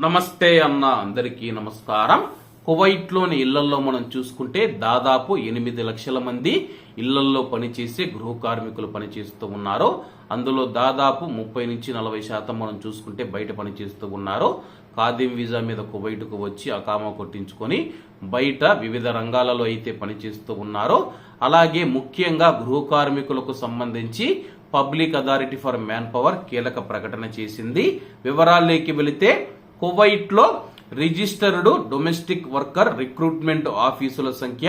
నమస్తే అన్న అందరికీ నమస్కారం. కువైట్లోని ఇళ్లలో మనం చూసుకుంటే దాదాపు 8 లక్షల మంది ఇళ్లలో పనిచేసే గృహ కార్మికులు పనిచేస్తూ ఉన్నారు. అందులో దాదాపు 30 నుంచి 40% మనం చూసుకుంటే బయట పనిచేస్తూ ఉన్నారు. ఖాదీం వీసా మీద కువైట్కు వచ్చి అకామా కొట్టించుకొని బయట వివిధ రంగాలలో అయితే పనిచేస్తూ ఉన్నారు. అలాగే ముఖ్యంగా గృహ కార్మికులకు సంబంధించి public authority for man power కీలక ప్రకటన చేసింది. వివరాల్లోకి వెళితే కువైట్లో రిజిస్టర్డ్ డొమెస్టిక్ వర్కర్ రిక్రూట్మెంట్ ఆఫీసుల సంఖ్య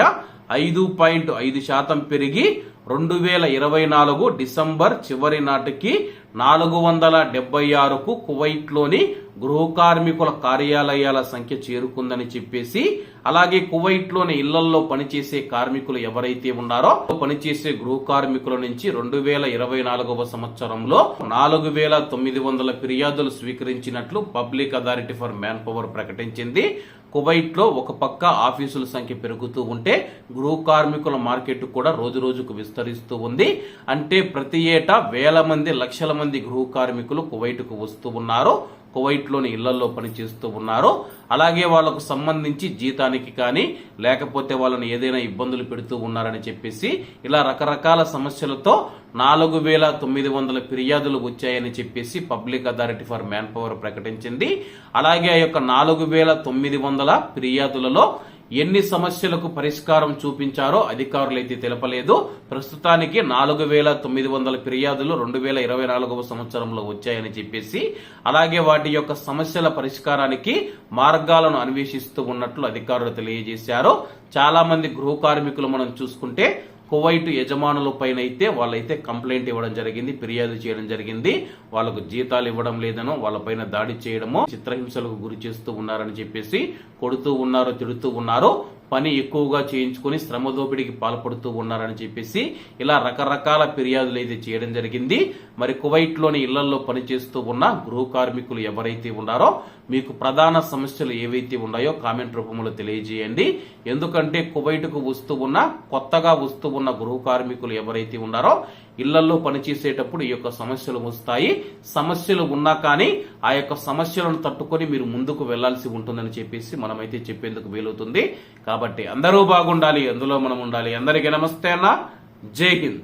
5.5% పెరిగి 2024 డిసెంబర్ చివరి నాటికి 476కు కువైట్లోని గృహ కార్మికుల కార్యాలయాల సంఖ్య చేరుకుందని చెప్పేసి, అలాగే కువైట్లోని ఇళ్లలో పనిచేసే కార్మికులు ఎవరైతే ఉన్నారో పనిచేసే గృహ కార్మికుల నుంచి 2024వ సంవత్సరంలో 4900 ఫిర్యాదులు స్వీకరించినట్లు public authority for manpower ప్రకటించింది. కువైట్లో ఒక పక్క ఆఫీసుల సంఖ్య పెరుగుతూ ఉంటే గృహ కార్మికుల మార్కెట్ కూడా రోజు రోజుకు విస్తరిస్తూ ఉంది. అంటే ప్రతి ఏటా వేల మంది లక్షల మంది గృహ కార్మికులు కువైట్కు వస్తూ ఉన్నారు, కువైట్లోని ఇళ్లలో పనిచేస్తూ ఉన్నారు. అలాగే వాళ్లకు సంబంధించి జీతానికి కానీ లేకపోతే వాళ్ళని ఏదైనా ఇబ్బందులు పెడుతూ ఉన్నారని చెప్పేసి ఇలా రకరకాల సమస్యలతో 4900 ఫిర్యాదులు వచ్చాయని చెప్పేసి public authority for manpower ప్రకటించింది. అలాగే ఆ యొక్క 4900 ఫిర్యాదులలో ఎన్ని సమస్యలకు పరిష్కారం చూపించారో అధికారులైతే తెలపలేదు. ప్రస్తుతానికి 4900 ఫిర్యాదులు 2024వ సంవత్సరంలో వచ్చాయని చెప్పేసి, అలాగే వాటి యొక్క సమస్యల పరిష్కారానికి మార్గాలను అన్వేషిస్తూ ఉన్నట్లు అధికారులు తెలియజేశారు. చాలా మంది గృహ కార్మికులు మనం చూసుకుంటే కువైట్ యజమానుల పైన అయితే వాళ్ళైతే కంప్లైంట్ ఇవ్వడం జరిగింది, ఫిర్యాదు చేయడం జరిగింది. వాళ్ళకు జీతాలు ఇవ్వడం లేదనో, వాళ్ళపైన దాడి చేయడమో, చిత్రహింసలకు గురి చేస్తూ ఉన్నారని చెప్పేసి కొడుతూ ఉన్నారు, తిడుతూ ఉన్నారు, పని ఎక్కువగా చేయించుకుని శ్రమ దోపిడీకి పాల్పడుతూ ఉన్నారని చెప్పేసి ఇలా రకరకాల ఫిర్యాదులు అయితే చేయడం జరిగింది. మరి కువైట్లోని ఇళ్లలో పనిచేస్తూ ఉన్న గృహ కార్మికులు ఎవరైతే ఉన్నారో మీకు ప్రధాన సమస్యలు ఏవైతే ఉన్నాయో కామెంట్ రూపంలో తెలియజేయండి. ఎందుకంటే కువైట్కు వస్తూ ఉన్న కొత్తగా వస్తూ ఉన్న గృహ కార్మికులు ఎవరైతే ఉన్నారో ఇళ్లలో పనిచేసేటప్పుడు ఈ యొక్క సమస్యలు వస్తాయి. సమస్యలు ఉన్నా కానీ ఆ యొక్క సమస్యలను తట్టుకొని మీరు ముందుకు వెళ్లాల్సి ఉంటుందని చెప్పేసి మనమైతే చెప్పేందుకు వీలవుతుంది. కాబట్టి అందరూ బాగుండాలి, అందులో మనం ఉండాలి. అందరికీ నమస్తే అన్న, జై హింద్.